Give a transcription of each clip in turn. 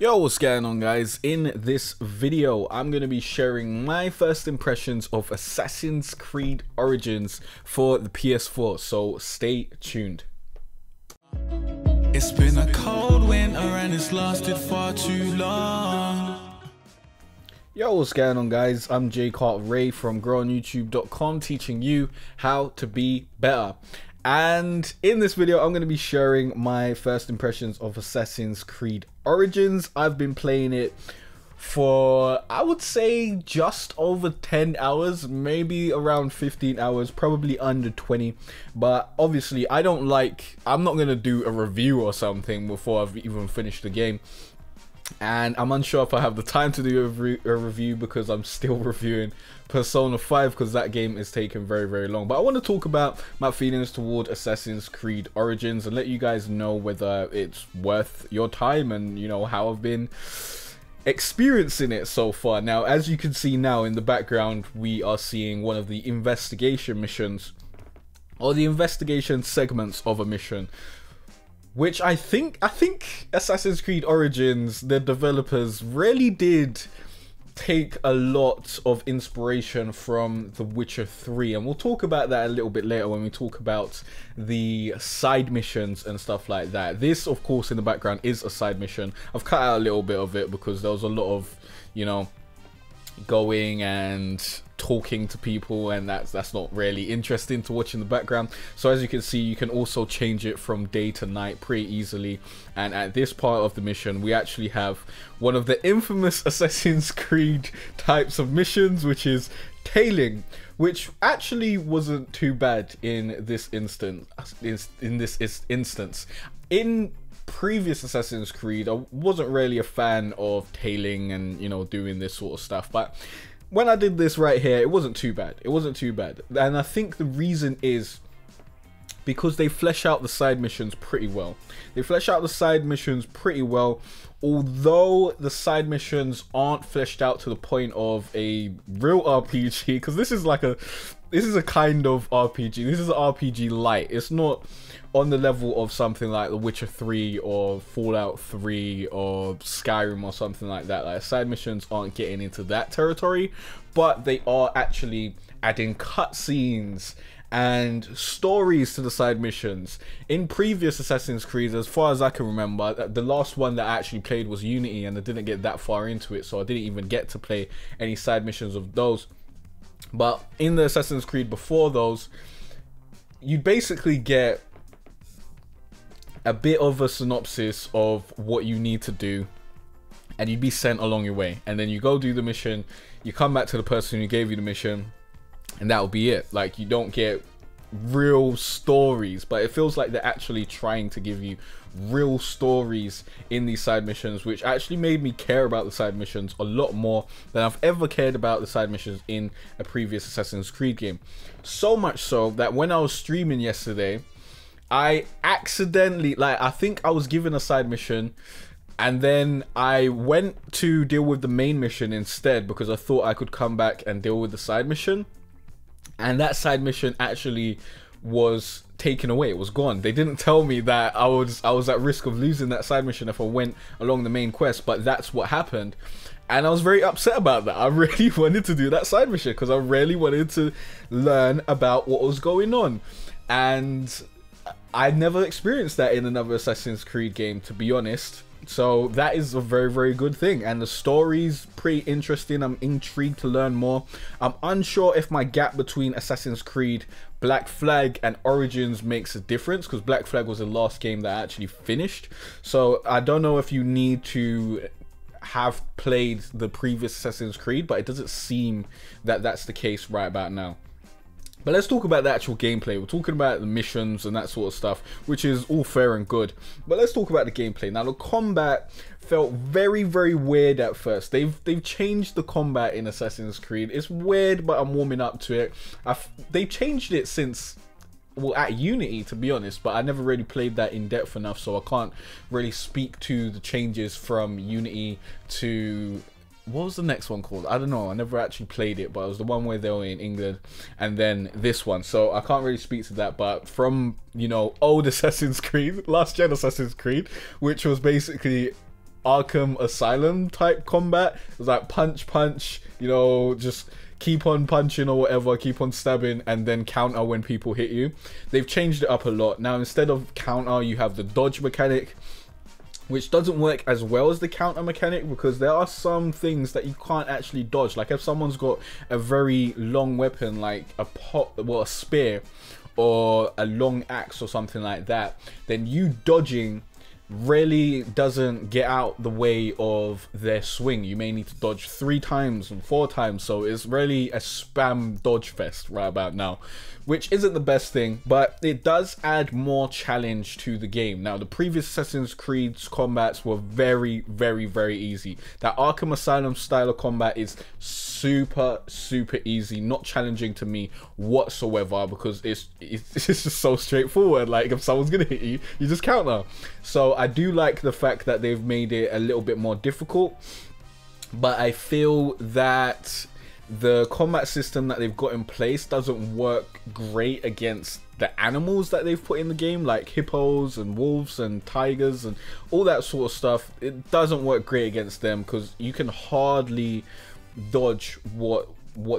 Yo, what's going on, guys? In this video I'm going to be sharing my first impressions of Assassin's Creed Origins for the PS4, so stay tuned. It's been a cold winter and it's lasted far too long. Yo, what's going on, guys? I'm Jay Cartere from growonyoutube.com, teaching you how to be better. And in this video I'm going to be sharing my first impressions of Assassin's Creed Origins. I've been playing it for, I would say, just over 10 hours, maybe around 15 hours, probably under 20. But obviously I'm not going to do a review or something before I've even finished the game. And I'm unsure if I have the time to do a review because I'm still reviewing Persona 5 because that game is taking very long. But I want to talk about my feelings toward Assassin's Creed Origins and let you guys know whether it's worth your time and, you know, how I've been experiencing it so far. Now, as you can see now in the background, we are seeing one of the investigation missions, or the investigation segments of a mission, which I think Assassin's Creed Origins, the developers really did take a lot of inspiration from The Witcher 3, and we'll talk about that a little bit later when we talk about the side missions and stuff like that. This, of course, in the background is a side mission. I've cut out a little bit of it because there was a lot of, you know, going and talking to people, and that's not really interesting to watch in the background. So as you can see, you can also change it from day to night pretty easily. And at this part of the mission we actually have one of the infamous Assassin's Creed types of missions, which is tailing, which actually wasn't too bad in this instance. In previous Assassin's Creed, I wasn't really a fan of tailing and, you know, doing this sort of stuff, but when I did this right here, it wasn't too bad. It wasn't too bad. And I think the reason is because they flesh out the side missions pretty well. They flesh out the side missions pretty well, although the side missions aren't fleshed out to the point of a real RPG, because this is a kind of RPG. This is an RPG light. It's not on the level of something like The Witcher 3 or Fallout 3 or Skyrim or something like that. Like, side missions aren't getting into that territory, but they are actually adding cutscenes and stories to the side missions. In previous Assassin's Creed, as far as I can remember, the last one that I actually played was Unity, and I didn't get that far into it, so I didn't even get to play any side missions of those. But in the Assassin's Creed before those, you basically get a bit of a synopsis of what you need to do, and you'd be sent along your way, and then you go do the mission, you come back to the person who gave you the mission, and that'll be it. Like, you don't get real stories, but it feels like they're actually trying to give you real stories in these side missions, which actually made me care about the side missions a lot more than I've ever cared about the side missions in a previous Assassin's Creed game. So much so that when I was streaming yesterday, I accidentally, I think I was given a side mission, and then I went to deal with the main mission instead because I thought I could come back and deal with the side mission. And that side mission actually was taken away. It was gone. They didn't tell me that I was at risk of losing that side mission if I went along the main quest, but that's what happened. And I was very upset about that. I really wanted to do that side mission because I really wanted to learn about what was going on. And I never experienced that in another Assassin's Creed game, to be honest. So that is a very good thing, and the story's pretty interesting. I'm intrigued to learn more. I'm unsure if my gap between Assassin's Creed Black Flag and Origins makes a difference, because Black Flag was the last game that I actually finished. So I don't know if you need to have played the previous Assassin's Creed, but it doesn't seem that that's the case right about now. But let's talk about the actual gameplay. We're talking about the missions and that sort of stuff, which is all fair and good. But let's talk about the gameplay. Now, the combat felt very weird at first. They've changed the combat in Assassin's Creed. It's weird, but I'm warming up to it. They've changed it since, well, at Unity, to be honest, but I never really played that in depth enough, so I can't really speak to the changes from Unity to, what was the next one called? I don't know. I never actually played it, but it was the one where they were in England, and then this one. So I can't really speak to that, but from, you know, old Assassin's Creed, last gen Assassin's Creed, which was basically Arkham Asylum type combat. It was like punch, punch, you know, just keep on punching or whatever, keep on stabbing, and then counter when people hit you. They've changed it up a lot. Now, instead of counter, you have the dodge mechanic, which doesn't work as well as the counter mechanic, because there are some things that you can't actually dodge. Like if someone's got a very long weapon, like a spear or a long axe or something like that, then you dodging really doesn't get out the way of their swing. You may need to dodge 3 times and 4 times, so it's really a spam dodge fest right about now, which isn't the best thing, but it does add more challenge to the game. Now, the previous Assassin's Creed's combats were very, very, very easy. That Arkham Asylum style of combat is super, super easy, not challenging to me whatsoever, because it's just so straightforward. Like if someone's gonna hit you, you just counter. So I do like the fact that they've made it a little bit more difficult, but I feel that the combat system that they've got in place doesn't work great against the animals that they've put in the game, like hippos and wolves and tigers and all that sort of stuff. It doesn't work great against them, because you can hardly dodge what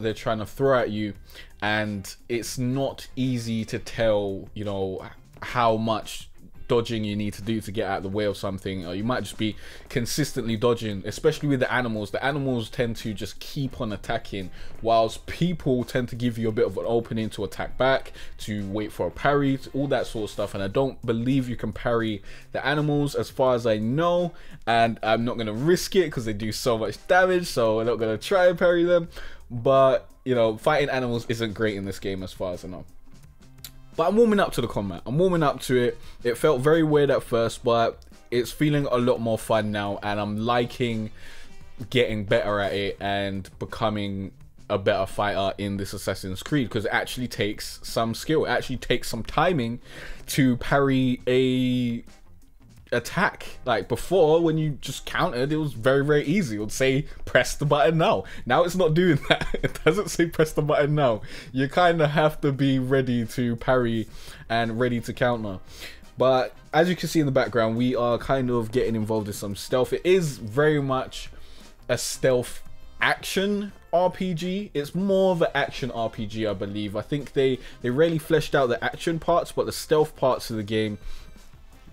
they're trying to throw at you, and it's not easy to tell, you know, how much dodging you need to do to get out of the way of something. Or you might just be consistently dodging, especially with the animals. The animals tend to just keep on attacking, whilst people tend to give you a bit of an opening to attack back, to wait for a parry, all that sort of stuff. And I don't believe you can parry the animals as far as I know, and I'm not going to risk it because they do so much damage, so I'm not going to try and parry them. But, you know, fighting animals isn't great in this game as far as I know. But I'm warming up to the combat. I'm warming up to it. It felt very weird at first, but it's feeling a lot more fun now, and I'm liking getting better at it and becoming a better fighter in this Assassin's Creed, because it actually takes some skill. It actually takes some timing to parry a attack. Like before, when you just countered, it was very, very easy. It would say press the button now. Now it's not doing that. It doesn't say press the button now. You kind of have to be ready to parry and ready to counter. But as you can see in the background, we are kind of getting involved in some stealth. It is very much a stealth action RPG. It's more of an action RPG, I believe. I think they really fleshed out the action parts, but the stealth parts of the game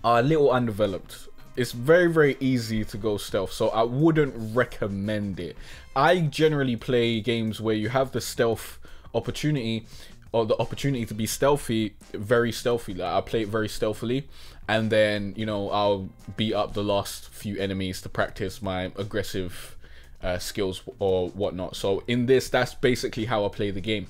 are a little undeveloped. It's very, very easy to go stealth, so I wouldn't recommend it. I generally play games where you have the stealth opportunity, or the opportunity to be stealthy, very stealthy. Like I play it very stealthily, and then, you know, I'll beat up the last few enemies to practice my aggressive skills or whatnot. So in this, that's basically how I play the game.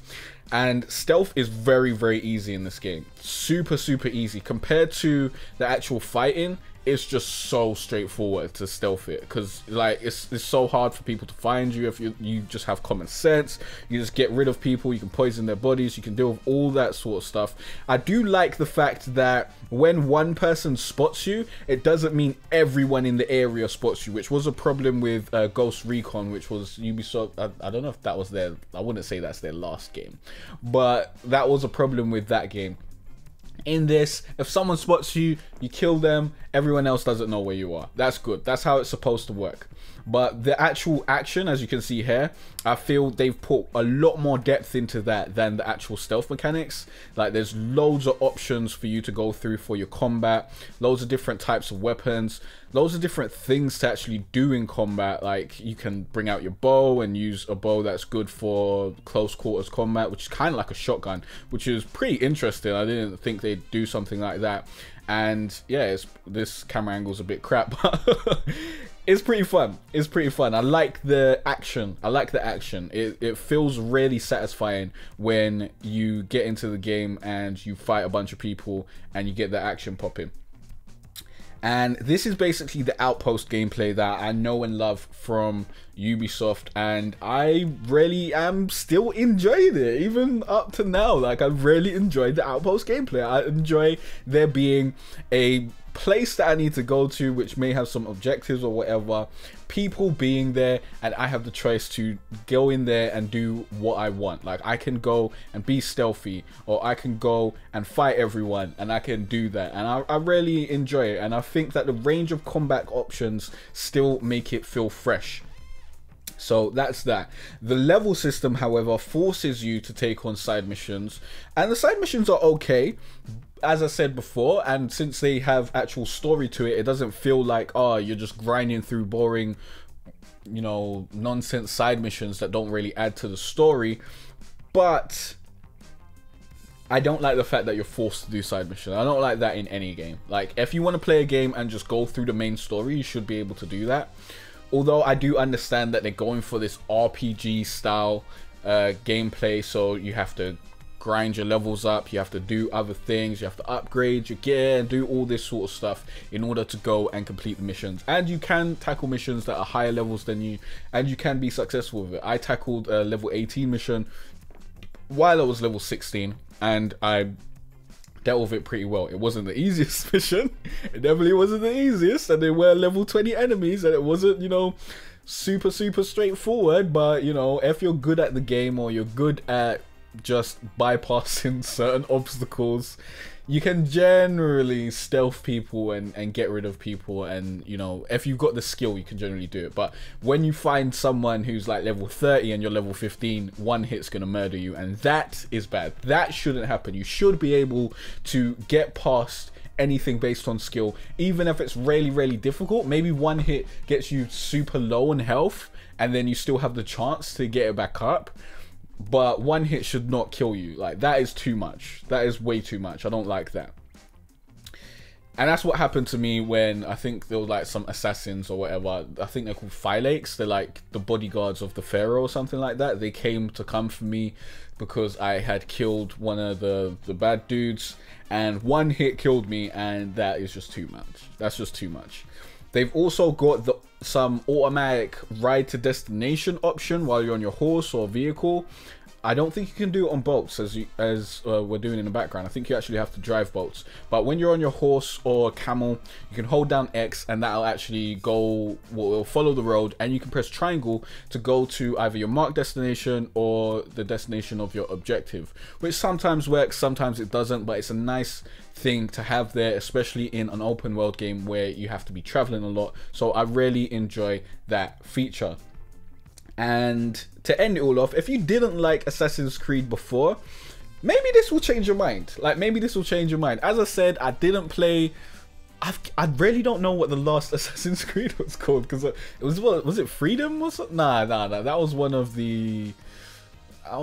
And stealth is very, very easy in this game. Super, super easy. Compared to the actual fighting, it's just so straightforward to stealth it, because like it's so hard for people to find you. If you just have common sense, you just get rid of people, you can poison their bodies, you can deal with all that sort of stuff. I do like the fact that when one person spots you, it doesn't mean everyone in the area spots you, which was a problem with Ghost Recon, which was Ubisoft. I don't know if that was their, I wouldn't say that's their last game, but that was a problem with that game. In this, if someone spots you, you kill them, everyone else doesn't know where you are. That's good. That's how it's supposed to work. But the actual action, as you can see here, I feel they've put a lot more depth into that than the actual stealth mechanics. Like there's loads of options for you to go through for your combat, loads of different types of weapons, loads of different things to actually do in combat. Like you can bring out your bow and use a bow that's good for close quarters combat, which is kind of like a shotgun, which is pretty interesting. I didn't think they'd do something like that. And yeah, this camera angle's a bit crap, but it's pretty fun. It's pretty fun. I like the action. I like the action. It feels really satisfying when you get into the game and you fight a bunch of people and you get the action popping. And this is basically the Outpost gameplay that I know and love from Ubisoft, and I really am still enjoying it, even up to now. Like, I've really enjoyed the Outpost gameplay. I enjoy there being a place that I need to go to, which may have some objectives or whatever, people being there, and I have the choice to go in there and do what I want. Like, I can go and be stealthy, or I can go and fight everyone, and I can do that, and I really enjoy it. And I think that the range of combat options still make it feel fresh. So that's that. The level system, however, forces you to take on side missions, and the side missions are okay, as I said before, and since they have actual story to it, it doesn't feel like, oh, you're just grinding through boring, you know, nonsense side missions that don't really add to the story. But I don't like the fact that you're forced to do side missions. I don't like that in any game. Like, if you want to play a game and just go through the main story, you should be able to do that. Although I do understand that they're going for this RPG style gameplay, so you have to grind your levels up, you have to do other things, you have to upgrade your gear and do all this sort of stuff in order to go and complete the missions. And you can tackle missions that are higher levels than you, and you can be successful with it. I tackled a level 18 mission while I was level 16, and I dealt with it pretty well. It wasn't the easiest mission, it definitely wasn't the easiest, and there were level 20 enemies, and it wasn't, you know, super straightforward. But, you know, if you're good at the game, or you're good at just bypassing certain obstacles, you can generally stealth people and get rid of people. And, you know, if you've got the skill, you can generally do it. But when you find someone who's like level 30 and you're level 15, one hit's gonna murder you, and that is bad. That shouldn't happen. You should be able to get past anything based on skill, even if it's really difficult. Maybe one hit gets you super low in health, and then you still have the chance to get it back up. But one hit should not kill you. Like, that is too much. That is way too much. I don't like that. And that's what happened to me when, I think there were like some assassins or whatever. I think they're called Phylax. They're like the bodyguards of the Pharaoh or something like that. They came to come for me because I had killed one of the bad dudes, and one hit killed me, and that is just too much. That's just too much. They've also got some automatic ride to destination option while you're on your horse or vehicle. I don't think you can do it on boats as we're doing in the background. I think you actually have to drive boats. But when you're on your horse or camel, you can hold down X, and that'll actually go, will follow the road, and you can press triangle to go to either your marked destination or the destination of your objective, which sometimes works, sometimes it doesn't. But it's a nice thing to have there, especially in an open world game where you have to be traveling a lot. So I really enjoy that feature. And to end it all off, if you didn't like Assassin's Creed before, maybe this will change your mind. Like, maybe this will change your mind. As I said, I didn't play, I really don't know what the last Assassin's Creed was called, because it was, what was it, Freedom or something? Nah, that was one of the, that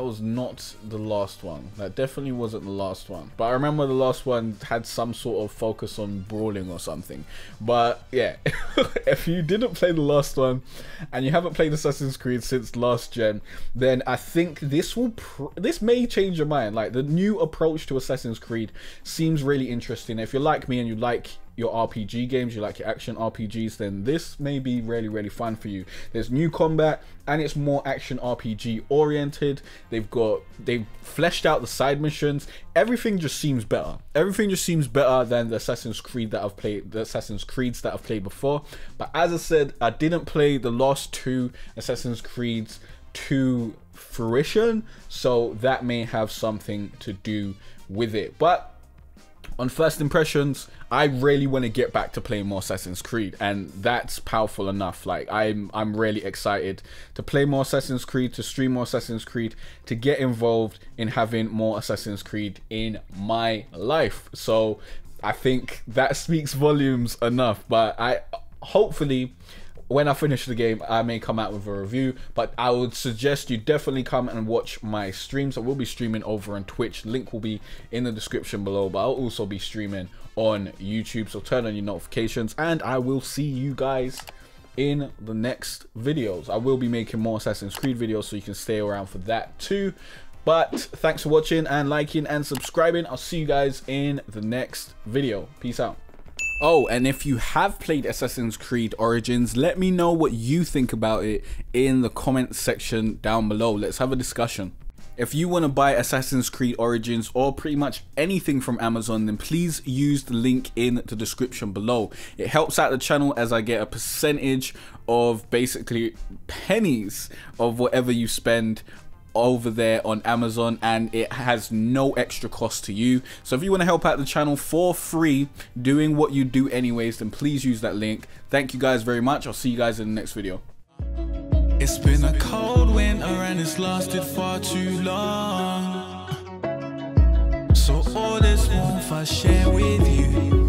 was not the last one. That definitely wasn't the last one. But I remember the last one had some sort of focus on brawling or something. But yeah, if you didn't play the last one and you haven't played Assassin's Creed since last gen, then I think this may change your mind. Like, the new approach to Assassin's Creed seems really interesting. If you're like me and you like your RPG games, you like your action RPGs, then this may be really fun for you. There's new combat, and it's more action RPG oriented. They've fleshed out the side missions. Everything just seems better. Everything just seems better than the Assassin's Creed that I've played, the Assassin's Creeds that I've played before. But as I said, I didn't play the last two Assassin's Creeds to fruition, so that may have something to do with it. But on first impressions, I really want to get back to playing more Assassin's Creed, and that's powerful enough. Like, I'm really excited to play more Assassin's Creed, to stream more Assassin's Creed, to get involved in having more Assassin's Creed in my life. So I think that speaks volumes enough. But hopefully when I finish the game, I may come out with a review, but I would suggest you definitely come and watch my streams. I will be streaming over on Twitch. Link will be in the description below, but I'll also be streaming on YouTube, so turn on your notifications, and I will see you guys in the next videos. I will be making more Assassin's Creed videos, so you can stay around for that too. But thanks for watching and liking and subscribing. I'll see you guys in the next video. Peace out. Oh, and if you have played Assassin's Creed Origins, let me know what you think about it in the comment section down below. Let's have a discussion. If you want to buy Assassin's Creed Origins or pretty much anything from Amazon, then please use the link in the description below. It helps out the channel as I get a percentage of basically pennies of whatever you spend over there on Amazon, and it has no extra cost to you. So if you want to help out the channel for free doing what you do anyways, then please use that link. Thank you guys very much. I'll see you guys in the next video. It's been a cold winter and it's lasted far too long. So all this warmth I share with you.